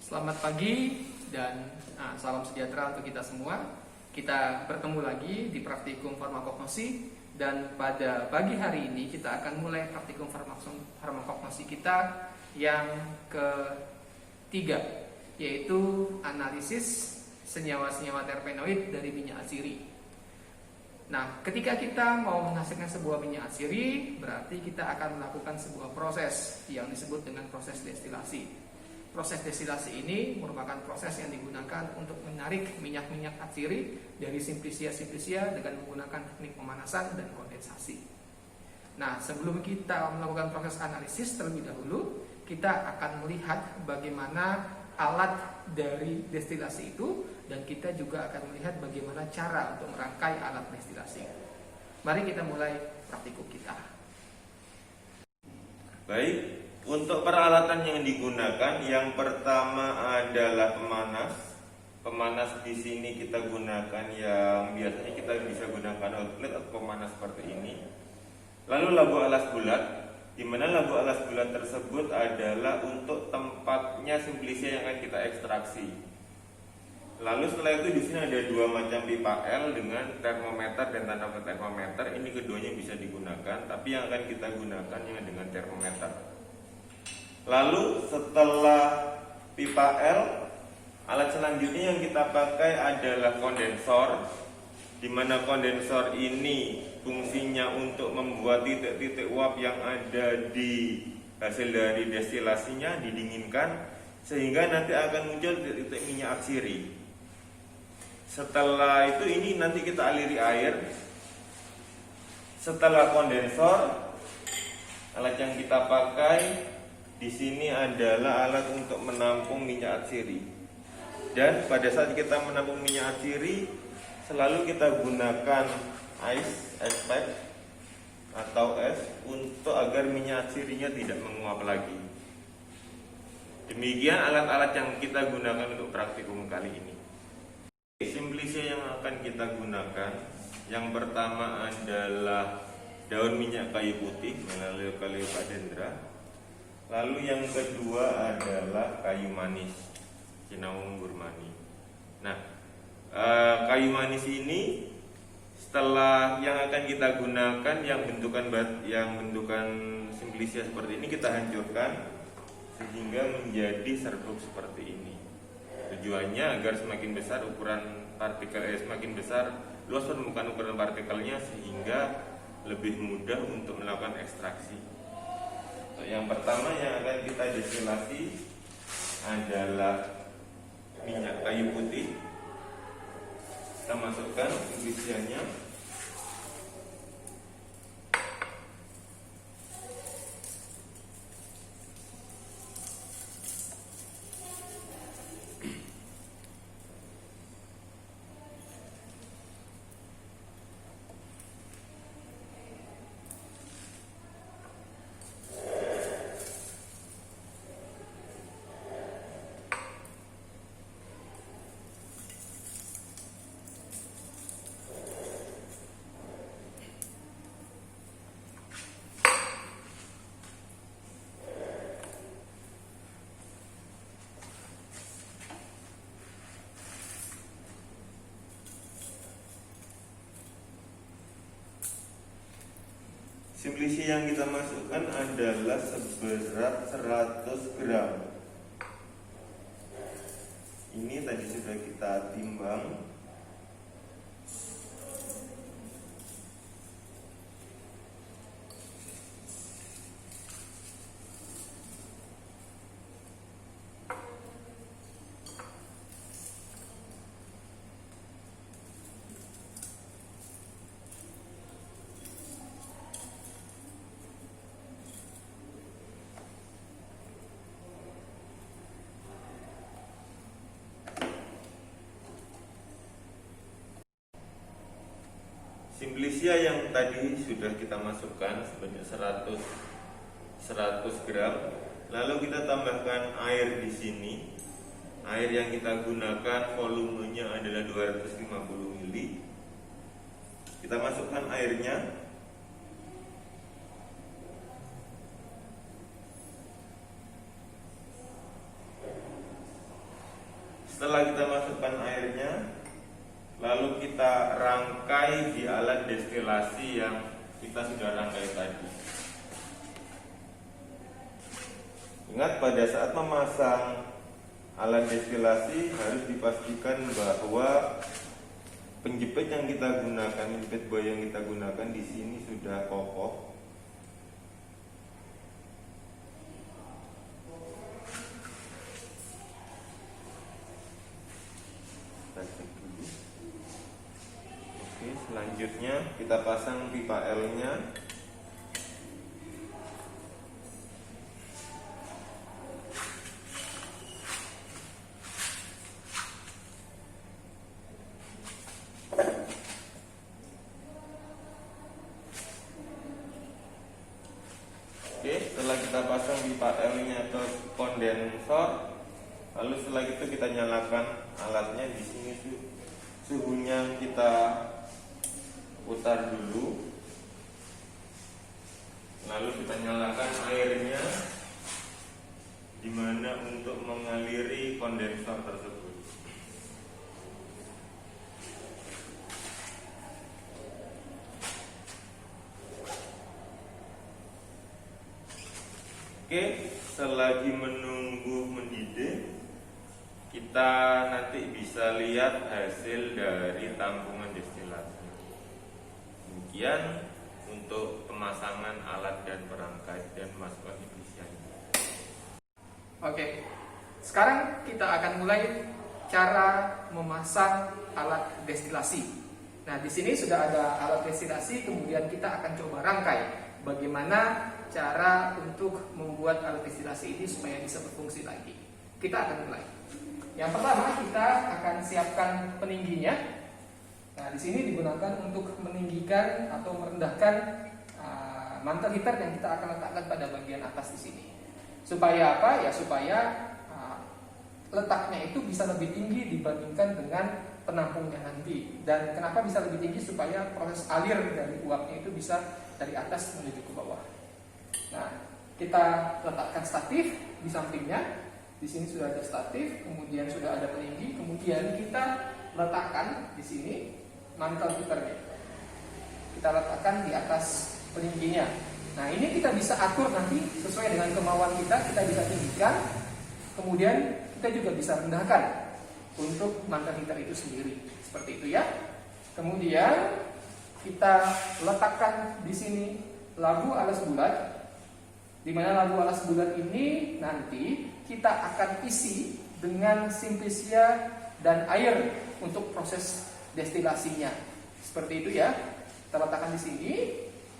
Selamat pagi dan salam sejahtera untuk kita semua. Kita bertemu lagi di praktikum farmakognosi dan pada pagi hari ini kita akan mulai praktikum farmakognosi kita yang ketiga, yaitu analisis senyawa-senyawa terpenoid dari minyak atsiri. Nah, ketika kita mau menghasilkan sebuah minyak atsiri, berarti kita akan melakukan sebuah proses yang disebut dengan proses destilasi. Proses destilasi ini merupakan proses yang digunakan untuk menarik minyak-minyak atsiri dari simplisia dengan menggunakan teknik pemanasan dan kondensasi. Nah, sebelum kita melakukan proses analisis terlebih dahulu, kita akan melihat bagaimana alat dari destilasi itu, dan kita juga akan melihat bagaimana cara untuk merangkai alat destilasi. Mari kita mulai praktikum kita. Baik, untuk peralatan yang digunakan, yang pertama adalah pemanas. Pemanas di sini kita gunakan yang biasanya kita bisa gunakan outlet atau pemanas seperti ini. Lalu labu alas bulat, di mana labu alas bulat tersebut adalah untuk tempatnya simplisia yang akan kita ekstraksi. Lalu setelah itu di sini ada dua macam pipa L dengan termometer dan tanda termometer. Ini keduanya bisa digunakan, tapi yang akan kita gunakan yang dengan termometer. Lalu setelah pipa L, alat selanjutnya yang kita pakai adalah kondensor, di mana kondensor ini fungsinya untuk membuat titik-titik uap yang ada di hasil dari destilasinya didinginkan, sehingga nanti akan muncul titik-titik minyak atsiri. Setelah itu ini nanti kita aliri air. Setelah kondensor, alat yang kita pakai di sini adalah alat untuk menampung minyak atsiri. Dan pada saat kita menampung minyak atsiri, selalu kita gunakan ice pack atau es untuk agar minyak atsirinya tidak menguap lagi. Demikian alat-alat yang kita gunakan untuk praktikum kali ini. Simplisia yang akan kita gunakan, yang pertama adalah daun minyak kayu putih melalui Melaleuca dendra. Lalu yang kedua adalah kayu manis, Cinnamomum burmani. Nah, kayu manis ini setelah yang akan kita gunakan yang bentukan simplisia seperti ini kita hancurkan sehingga menjadi serbuk seperti ini. Tujuannya agar semakin besar ukuran partikel, semakin besar luas permukaan ukuran partikelnya sehingga lebih mudah untuk melakukan ekstraksi. Yang pertama yang akan kita destilasi adalah minyak kayu putih. Kita masukkan simplisianya. Simplisia yang kita masukkan adalah seberat 100 gram. Ini tadi sudah kita timbang. Simplisia yang tadi sudah kita masukkan sebanyak 100 gram. Lalu kita tambahkan air di sini. Air yang kita gunakan volumenya adalah 250 ml. Kita masukkan airnya. Setelah kita masukkan airnya, lalu kita rangkai di alat destilasi yang kita sudah rangkai tadi. Ingat, pada saat memasang alat destilasi harus dipastikan bahwa penjepit yang kita gunakan, penjepit buaya yang kita gunakan di sini sudah kokoh. Kita cek dulu. Oke, selanjutnya kita pasang pipa L-nya. Oke, setelah kita pasang pipa L-nya ke kondensor, lalu setelah itu kita nyalakan alatnya. Di sini suhunya kita putar dulu, lalu kita nyalakan airnya, dimana untuk mengaliri kondensor tersebut. Oke, selagi menunggu mendidih, kita nanti bisa lihat hasil dari tampungan destilasi. Demikian untuk pemasangan alat dan perangkat dan masukkan efisiensi. Oke, sekarang kita akan mulai cara memasang alat destilasi. Nah, di sini sudah ada alat destilasi, kemudian kita akan coba rangkai bagaimana cara untuk membuat alat destilasi ini supaya bisa berfungsi lagi. Kita akan mulai. Yang pertama, kita akan siapkan peningginya. Nah, di sini digunakan untuk meninggikan atau merendahkan mantel heater yang kita akan letakkan pada bagian atas di sini. Supaya apa? Ya supaya letaknya itu bisa lebih tinggi dibandingkan dengan penampungnya nanti. Dan kenapa bisa lebih tinggi? Supaya proses alir dari uapnya itu bisa dari atas menuju ke bawah. Nah, kita letakkan statif di sampingnya. Di sini sudah ada statif, kemudian sudah ada peninggi, kemudian kita letakkan di sini mantel heaternya. Kita letakkan di atas peningginya. Nah, ini kita bisa atur nanti sesuai dengan kemauan kita bisa tinggikan. Kemudian kita juga bisa rendahkan untuk mantel heater itu sendiri. Seperti itu ya. Kemudian kita letakkan di sini labu alas bulat. Di mana labu alas bulat ini nanti kita akan isi dengan simplisia dan air untuk proses destilasinya. Seperti itu ya. Kita letakkan di sini.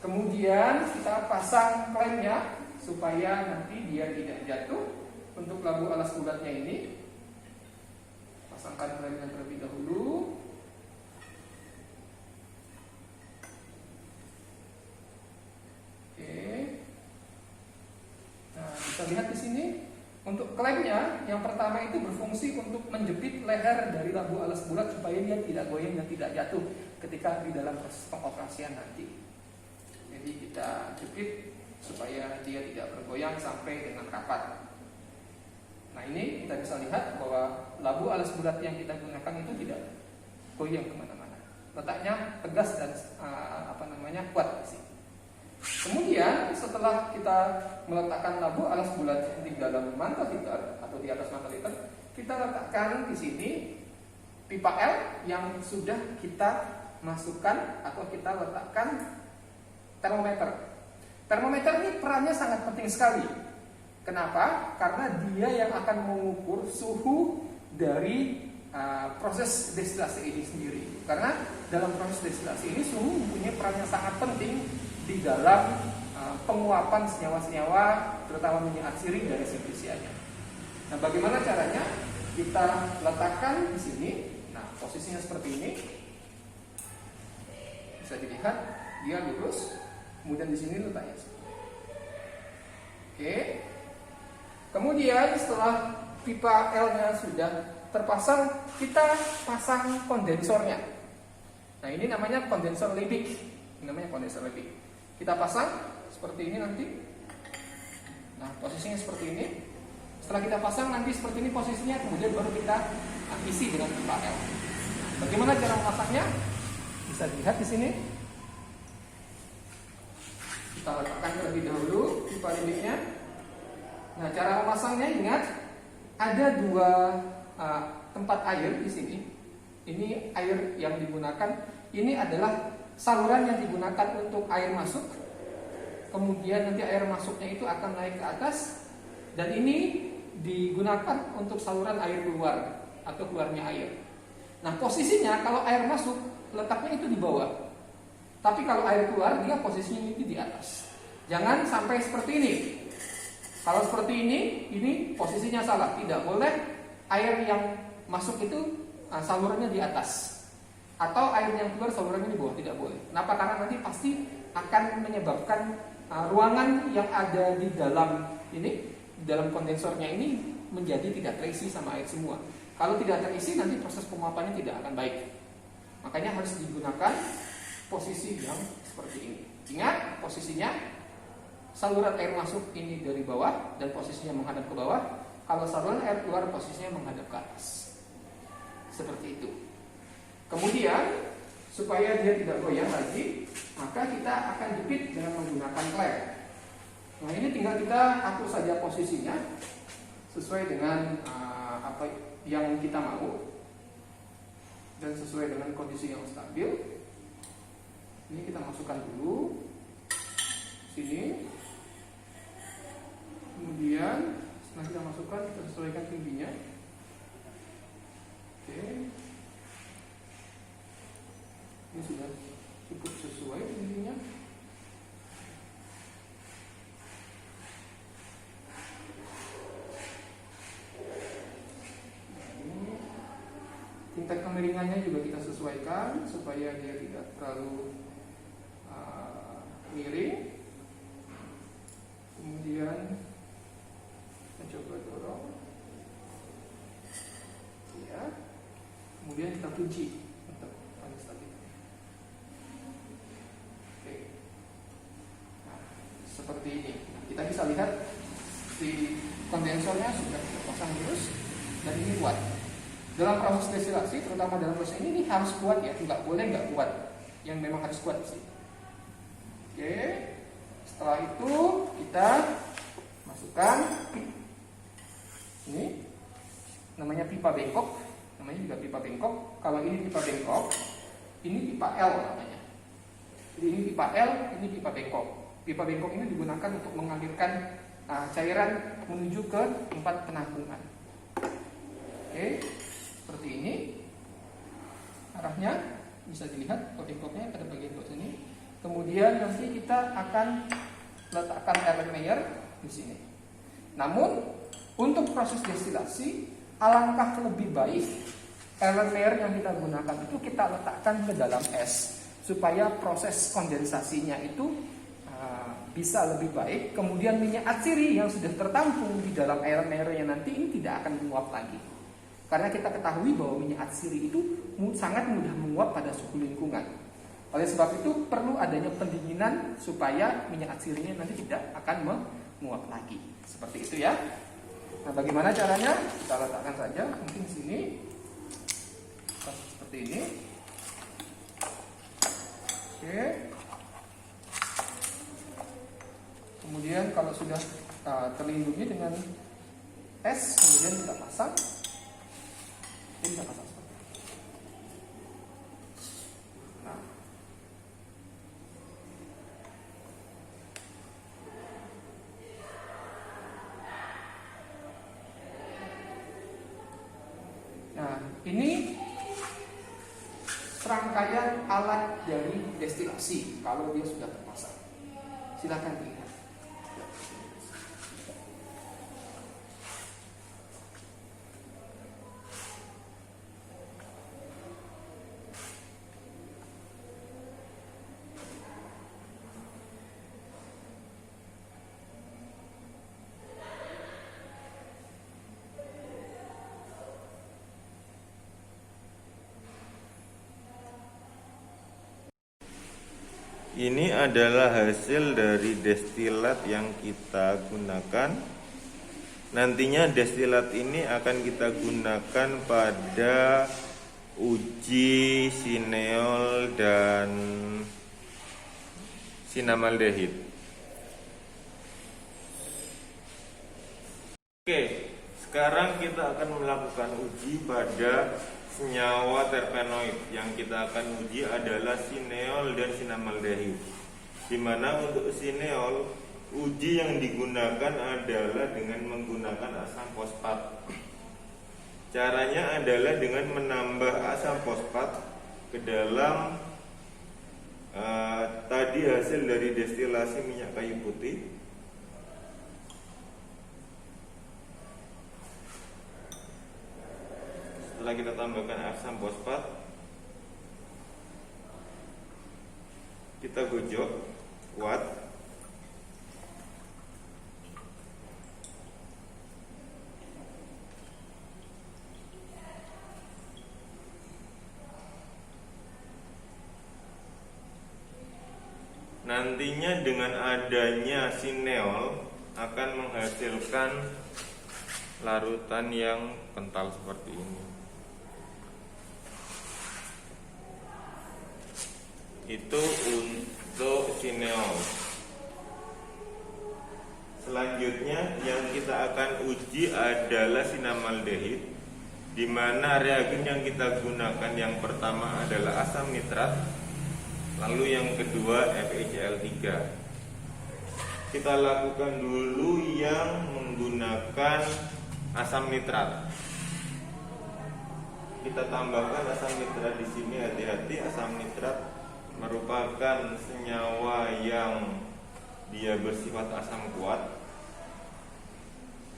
Kemudian kita pasang klemnya supaya nanti dia tidak jatuh. Untuk labu alas bulatnya ini, pasangkan klemnya terlebih dahulu. Oke. Nah, bisa lihat di sini untuk klemnya yang pertama itu berfungsi untuk menjepit leher dari labu alas bulat supaya dia tidak goyang dan tidak jatuh ketika di dalam proses pengoperasian nanti. Jadi kita jepit supaya dia tidak bergoyang sampai dengan rapat. Nah, ini kita bisa lihat bahwa labu alas bulat yang kita gunakan itu tidak goyang kemana-mana. Letaknya tegas dan kuat sih. Kemudian setelah kita meletakkan labu alas bulat di dalam mantel heater atau di atas mantel heater, kita letakkan di sini pipa L yang sudah kita masukkan atau kita letakkan termometer. Termometer ini perannya sangat penting sekali. Kenapa? Karena dia yang akan mengukur suhu dari proses destilasi ini sendiri. Karena dalam proses destilasi ini suhu mempunyai peran yang sangat penting di dalam penguapan senyawa-senyawa, terutama minyak atsiri dari simplisianya. Nah, bagaimana caranya? Kita letakkan di sini. Nah, posisinya seperti ini. Bisa dilihat dia lurus. Kemudian di sini letaknya. Oke. Kemudian setelah pipa L-nya sudah terpasang, kita pasang kondensornya. Nah, ini namanya kondensor Liebig. Namanya kondensor Liebig. Kita pasang seperti ini nanti. Nah, posisinya seperti ini. Setelah kita pasang nanti seperti ini posisinya, kemudian baru kita isi dengan pipa L. Bagaimana cara memasangnya? Bisa dilihat di sini. Kita letakkan terlebih dahulu pipa limitnya. Nah, cara memasangnya ingat ada dua tempat air di sini. Ini air yang digunakan. Ini adalah saluran yang digunakan untuk air masuk. Kemudian nanti air masuknya itu akan naik ke atas. Dan ini digunakan untuk saluran air keluar atau keluarnya air. Nah, posisinya kalau air masuk letaknya itu di bawah. Tapi kalau air keluar dia posisinya itu di atas. Jangan sampai seperti ini. Kalau seperti ini posisinya salah. Tidak boleh air yang masuk itu salurannya di atas, atau air yang keluar salurannya di bawah. Tidak boleh. Kenapa? Karena nanti pasti akan menyebabkan ruangan yang ada di dalam ini, di dalam kondensornya ini menjadi tidak terisi sama air semua. Kalau tidak terisi nanti proses penguapannya tidak akan baik. Makanya harus digunakan posisi yang seperti ini. Ingat posisinya, saluran air masuk ini dari bawah dan posisinya menghadap ke bawah. Kalau saluran air keluar posisinya menghadap ke atas. Seperti itu. Kemudian supaya dia tidak goyang lagi, maka kita akan jepit dengan menggunakan klem. Nah, ini tinggal kita atur saja posisinya sesuai dengan apa yang kita mau dan sesuai dengan kondisi yang stabil. Ini kita masukkan dulu sini. Kemudian setelah kita masukkan, kita sesuaikan tingginya. Oke. Ini sudah cukup sesuai tingginya. Tingkat kemiringannya juga kita sesuaikan supaya dia tidak terlalu miring. Kemudian kita coba dorong, ya. Kemudian kita kunci untuk panas tadi. Oke. Nah, seperti ini. Kita bisa lihat di kondensornya sudah terpasang terus dan ini kuat. Dalam proses destilasi, terutama dalam proses ini harus kuat ya, nggak boleh nggak kuat. Yang memang harus kuat sih. Oke. Setelah itu kita masukkan ini namanya pipa bengkok. Namanya juga pipa bengkok. Kalau ini pipa bengkok, ini pipa L namanya. Jadi ini pipa L, ini pipa bengkok. Pipa bengkok ini digunakan untuk mengalirkan cairan menuju ke tempat penampungan. Oke, seperti ini. Arahnya bisa dilihat bengkoknya pada bagian bawah sini. Kemudian nanti kita akan letakkan Erlenmeyer di sini. Namun untuk proses destilasi alangkah lebih baik Erlenmeyer yang kita gunakan itu kita letakkan ke dalam es supaya proses kondensasinya itu bisa lebih baik. Kemudian minyak atsiri yang sudah tertampung di dalam Erlenmeyernya nanti ini tidak akan menguap lagi. Karena kita ketahui bahwa minyak atsiri itu sangat mudah menguap pada suhu lingkungan. Oleh sebab itu perlu adanya pendinginan supaya minyak atsirinya nanti tidak akan menguap lagi. Seperti itu ya. Nah, bagaimana caranya? Kita letakkan saja mungkin di sini. Seperti ini. Oke. Kemudian kalau sudah terlindungi dengan es, kemudian kita pasang. Ini kita pasang seperti ini. Nah, ini serangkaian alat dari destilasi kalau dia sudah terpasang. Silakan dilihat. Ini adalah hasil dari destilat yang kita gunakan Nantinya destilat ini akan kita gunakan pada uji sineol dan sinamaldehid. Oke, sekarang kita akan melakukan uji pada senyawa terpenoid. Yang kita akan uji adalah sineol dan sinamaldehid. Dimana untuk sineol, uji yang digunakan adalah dengan menggunakan asam fosfat. Caranya adalah dengan menambah asam fosfat ke dalam tadi hasil dari destilasi minyak kayu putih. Setelah kita tambahkan asam fosfat, kita gojok kuat. Nantinya dengan adanya sineol akan menghasilkan larutan yang kental seperti ini. Itu untuk sineol. Selanjutnya yang kita akan uji adalah sinamaldehid, di mana reagen yang kita gunakan yang pertama adalah asam nitrat, lalu yang kedua FeCl3. Kita lakukan dulu yang menggunakan asam nitrat. Kita tambahkan asam nitrat di sini, hati-hati, asam nitrat merupakan senyawa yang dia bersifat asam kuat.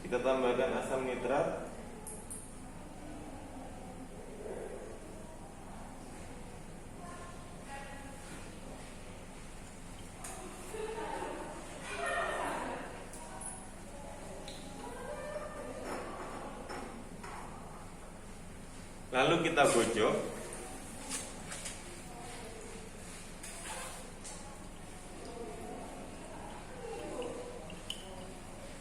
Kita tambahkan asam nitrat. Lalu kita gojok.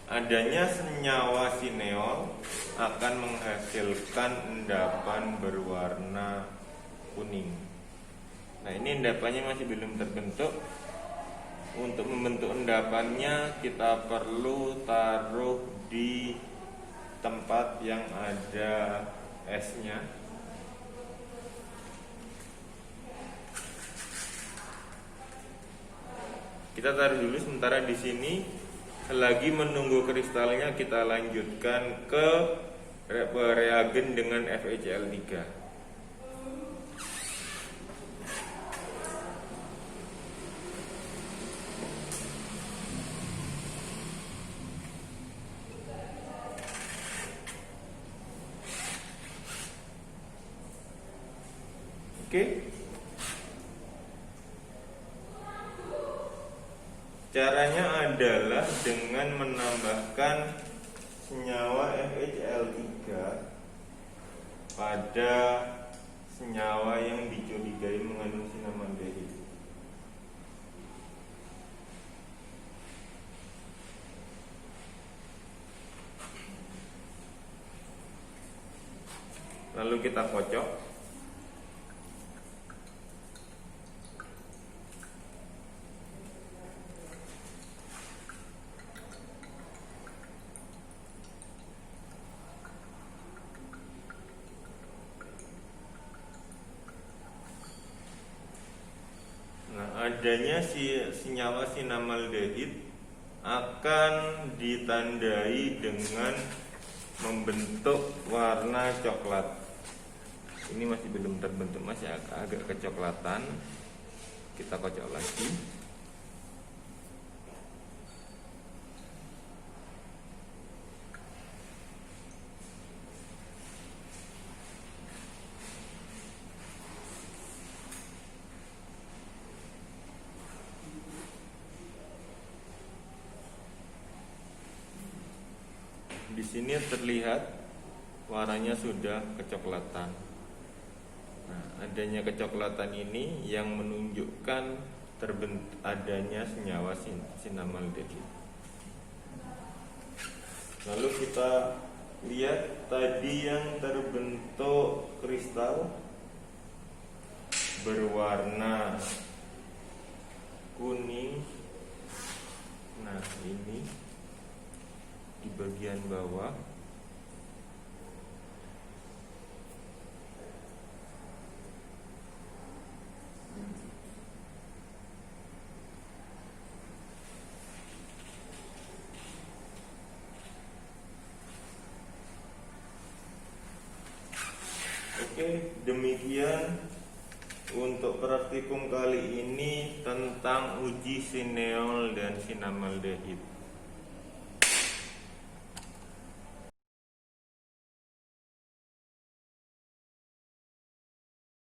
Adanya senyawa sineol akan menghasilkan endapan berwarna kuning. Nah, ini endapannya masih belum terbentuk. Untuk membentuk endapannya kita perlu taruh di tempat yang ada esnya. Kita taruh dulu sementara di sini. Selagi menunggu kristalnya, kita lanjutkan ke reagen dengan FeCl3. Oke. Caranya adalah dengan menambahkan senyawa FeCl3 pada senyawa yang dicurigai mengandung sinamaldehid. Lalu kita kocok. Adanya senyawa sinamaldehid akan ditandai dengan membentuk warna coklat. Ini masih belum terbentuk, masih agak kecoklatan. Kita kocok lagi. Di sini terlihat warnanya sudah kecoklatan. Nah, adanya kecoklatan ini yang menunjukkan adanya senyawa sinamaldehid. Lalu kita lihat tadi yang terbentuk kristal berwarna kuning. Nah, ini di bagian bawah. Oke, demikian untuk praktikum kali ini tentang uji sineol dan sinamaldehid.